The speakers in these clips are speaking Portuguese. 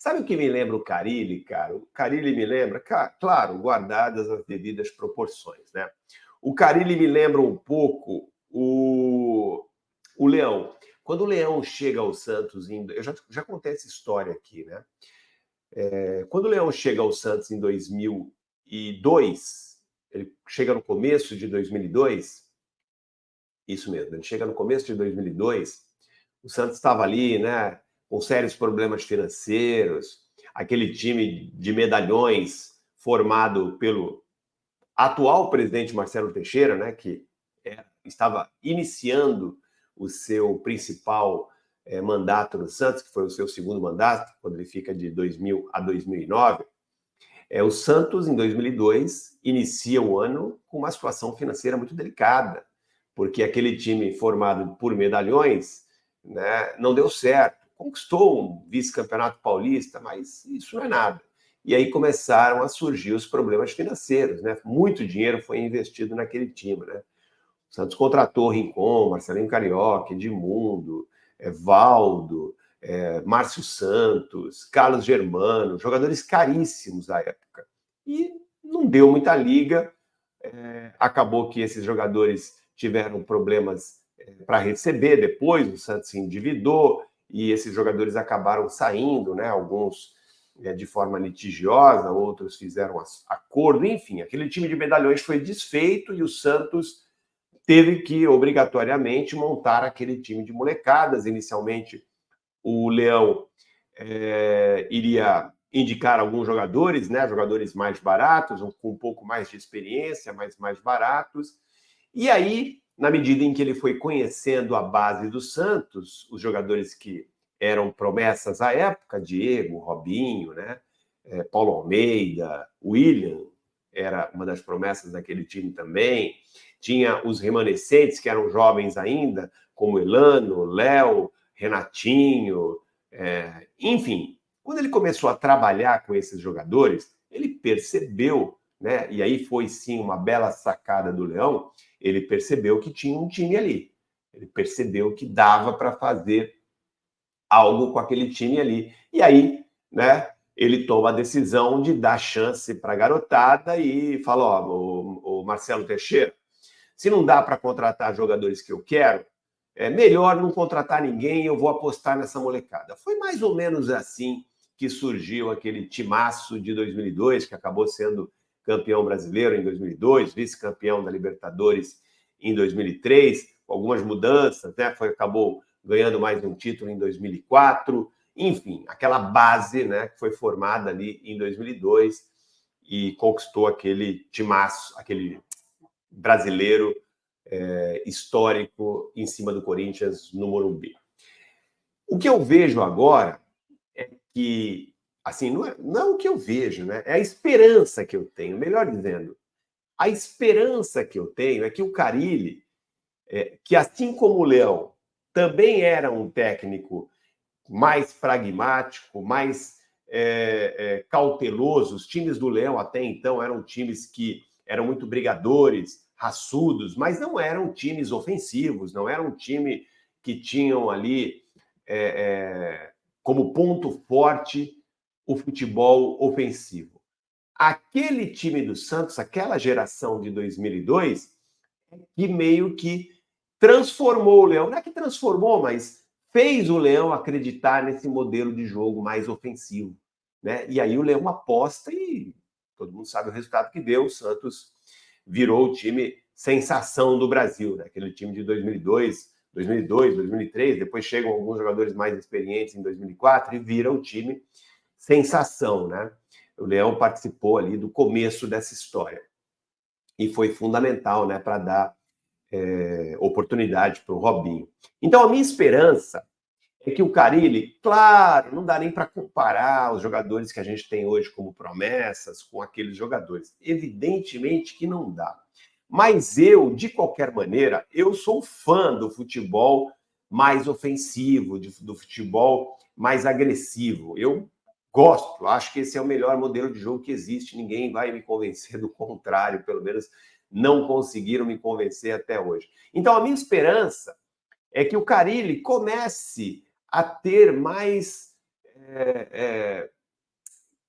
Sabe o que me lembra o Carille, cara? O Carille me lembra, claro, guardadas as devidas proporções, né? O Carille me lembra um pouco o Leão. Quando o Leão chega ao Santos, eu já contei essa história aqui, né? Quando o Leão chega ao Santos em 2002, ele chega no começo de 2002, isso mesmo, ele chega no começo de 2002, o Santos estava ali, né, com sérios problemas financeiros, aquele time de medalhões formado pelo atual presidente Marcelo Teixeira, né, que estava iniciando o seu principal mandato no Santos, que foi o seu segundo mandato, quando ele fica de 2000 a 2009. O Santos, em 2002, inicia o ano com uma situação financeira muito delicada, porque aquele time formado por medalhões, né, não deu certo. Conquistou um vice-campeonato paulista, mas isso não é nada. E aí começaram a surgir os problemas financeiros, né? Muito dinheiro foi investido naquele time, né? O Santos contratou Rincon, Marcelinho Carioca, Edmundo, Valdo, Márcio Santos, Carlos Germano, jogadores caríssimos à época. E não deu muita liga. Acabou que esses jogadores tiveram problemas para receber depois, o Santos se endividou e esses jogadores acabaram saindo, né? Alguns de forma litigiosa, outros fizeram acordo, enfim, aquele time de medalhões foi desfeito e o Santos teve que, obrigatoriamente, montar aquele time de molecadas. Inicialmente, o Leão iria indicar alguns jogadores, né? Jogadores mais baratos, com um pouco mais de experiência, mas mais baratos. E aí, na medida em que ele foi conhecendo a base do Santos, os jogadores que eram promessas à época, Diego, Robinho, né? Paulo Almeida, William, era uma das promessas daquele time também. Tinha os remanescentes, que eram jovens ainda, como Elano, Léo, Renatinho, enfim. Quando ele começou a trabalhar com esses jogadores, ele percebeu, né? E aí foi sim uma bela sacada do Leão, ele percebeu que tinha um time ali. Ele percebeu que dava para fazer algo com aquele time ali. E aí, né, ele toma a decisão de dar chance para a garotada e fala, ó, o Marcelo Teixeira, se não dá para contratar jogadores que eu quero, é melhor não contratar ninguém, eu vou apostar nessa molecada. Foi mais ou menos assim que surgiu aquele timaço de 2002, que acabou sendo campeão brasileiro em 2002, vice-campeão da Libertadores em 2003, com algumas mudanças, né? Acabou ganhando mais um título em 2004, enfim, aquela base, né, que foi formada ali em 2002 e conquistou aquele timaço, aquele brasileiro histórico em cima do Corinthians no Morumbi. O que eu vejo agora é que, assim, não o que eu vejo, né? É a esperança que eu tenho, melhor dizendo, a esperança que eu tenho é que o Carille, que assim como o Leão, também era um técnico mais pragmático, mais cauteloso. Os times do Leão até então eram times que eram muito brigadores, raçudos, mas não eram times ofensivos, não era um time que tinham ali como ponto forte o futebol ofensivo. Aquele time do Santos, aquela geração de 2002, que meio que transformou o Leão. Não é que transformou, mas fez o Leão acreditar nesse modelo de jogo mais ofensivo, né? E aí o Leão aposta e todo mundo sabe o resultado que deu. O Santos virou o time sensação do Brasil, né? Aquele time de 2002, 2003, depois chegam alguns jogadores mais experientes em 2004 e vira o time sensação, né? O Leão participou ali do começo dessa história e foi fundamental, né, para dar oportunidade para o Robinho. Então, a minha esperança é que o Carille, claro, não dá nem para comparar os jogadores que a gente tem hoje como promessas com aqueles jogadores. Evidentemente que não dá. Mas eu, de qualquer maneira, eu sou fã do futebol mais ofensivo, do futebol mais agressivo. Eu gosto, acho que esse é o melhor modelo de jogo que existe. Ninguém vai me convencer do contrário, pelo menos não conseguiram me convencer até hoje. Então, a minha esperança é que o Carille comece a ter mais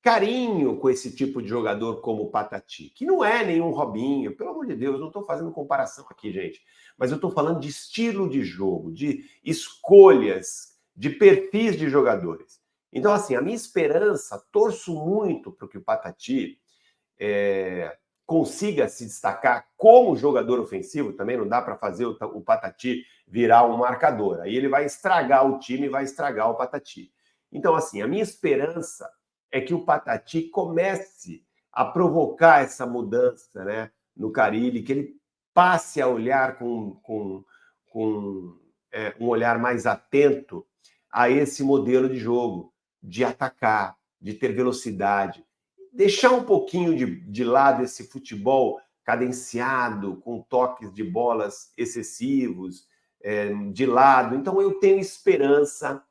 carinho com esse tipo de jogador como o Patati, que não é nenhum Robinho, pelo amor de Deus, não estou fazendo comparação aqui, gente, mas eu estou falando de estilo de jogo, de escolhas, de perfis de jogadores. Então, assim, a minha esperança, torço muito para que o Patati consiga se destacar como jogador ofensivo, também não dá para fazer o Patati virar um marcador, aí ele vai estragar o time, vai estragar o Patati. Então, assim, a minha esperança é que o Patati comece a provocar essa mudança, né, no Carille, que ele passe a olhar com um olhar mais atento a esse modelo de jogo, de atacar, de ter velocidade, deixar um pouquinho de lado esse futebol cadenciado, com toques de bolas excessivos, de lado. Então, eu tenho esperança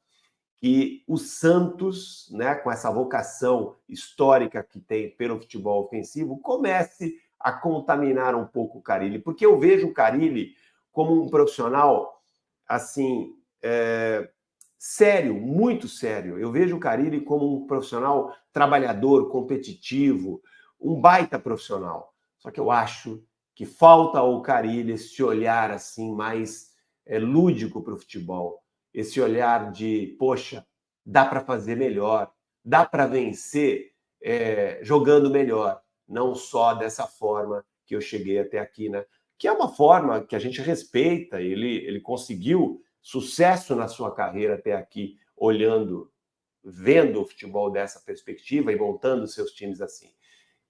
que o Santos, né, com essa vocação histórica que tem pelo futebol ofensivo, comece a contaminar um pouco o Carille, porque eu vejo o Carille como um profissional assim, sério, muito sério. Eu vejo o Carille como um profissional trabalhador, competitivo, um baita profissional. Só que eu acho que falta ao Carille esse olhar assim mais lúdico para o futebol, esse olhar de, poxa, dá para fazer melhor, dá para vencer jogando melhor, não só dessa forma que eu cheguei até aqui, né? Que é uma forma que a gente respeita, ele conseguiu sucesso na sua carreira até aqui, olhando, vendo o futebol dessa perspectiva e montando seus times assim.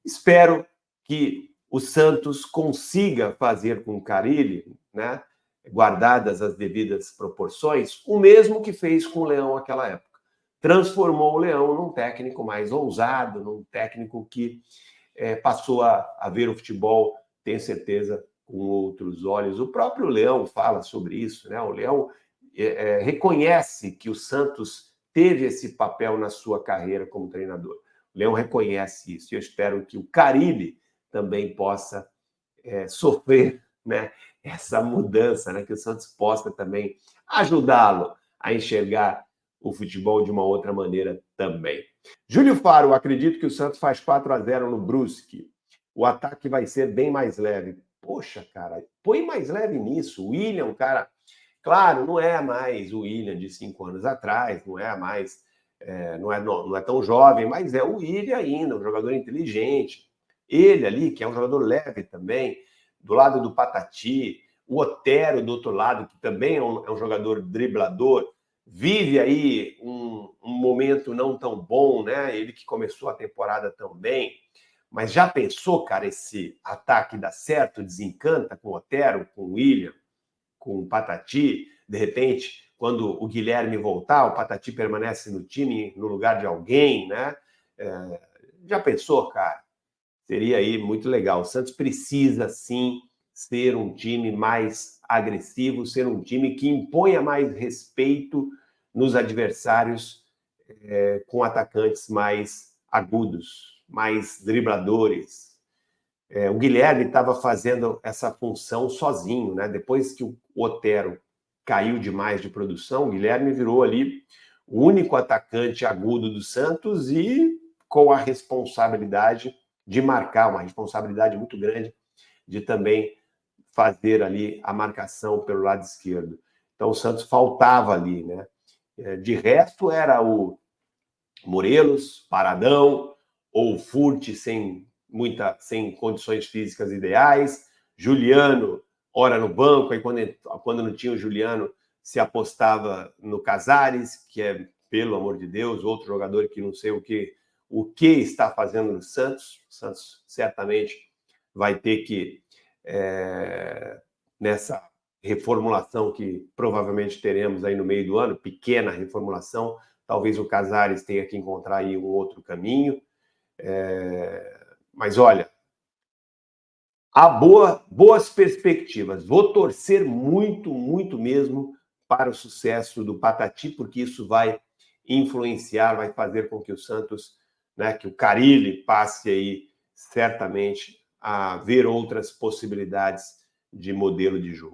Espero que o Santos consiga fazer com o Carille, né, guardadas as devidas proporções, o mesmo que fez com o Leão naquela época. Transformou o Leão num técnico mais ousado, num técnico que passou a ver o futebol, tenho certeza, com outros olhos. O próprio Leão fala sobre isso, né? O Leão reconhece que o Santos teve esse papel na sua carreira como treinador. O Leão reconhece isso e eu espero que o Carille também possa sofrer, né, essa mudança, né, que o Santos possa também ajudá-lo a enxergar o futebol de uma outra maneira também. Júlio Faro, acredito que o Santos faz 4-0 no Brusque. O ataque vai ser bem mais leve. Poxa, cara, põe mais leve nisso. O William, cara, claro, não é mais o William de 5 anos atrás, não é mais, não é tão jovem, mas é o William ainda, um jogador inteligente. Ele ali, que é um jogador leve também, do lado do Patati, o Otero do outro lado, que também é um jogador driblador, vive aí um momento não tão bom, né? Ele que começou a temporada tão bem, mas já pensou, cara, esse ataque dá certo, desencanta com o Otero, com o William, com o Patati, de repente, quando o Guilherme voltar, o Patati permanece no time no lugar de alguém, né? Já pensou, cara? Seria aí muito legal. O Santos precisa, sim, ser um time mais agressivo, ser um time que imponha mais respeito nos adversários, com atacantes mais agudos, mais dribladores. O Guilherme estava fazendo essa função sozinho, né? Depois que o Otero caiu demais de produção, o Guilherme virou ali o único atacante agudo do Santos e com a responsabilidade de marcar, uma responsabilidade muito grande de também fazer ali a marcação pelo lado esquerdo. Então o Santos faltava ali, né? De resto era o Morelos, Paradão, ou Furt sem condições físicas ideais, Juliano, ora no banco, aí quando não tinha o Juliano, se apostava no Casares, que é, pelo amor de Deus, outro jogador que não sei o que está fazendo no Santos. O Santos certamente vai ter que, nessa reformulação que provavelmente teremos aí no meio do ano, pequena reformulação, talvez o Casares tenha que encontrar aí um outro caminho. Mas olha, há boas perspectivas. Vou torcer muito, muito mesmo para o sucesso do Patati, porque isso vai influenciar, vai fazer com que o Santos, né, que o Carille passe aí certamente a ver outras possibilidades de modelo de jogo.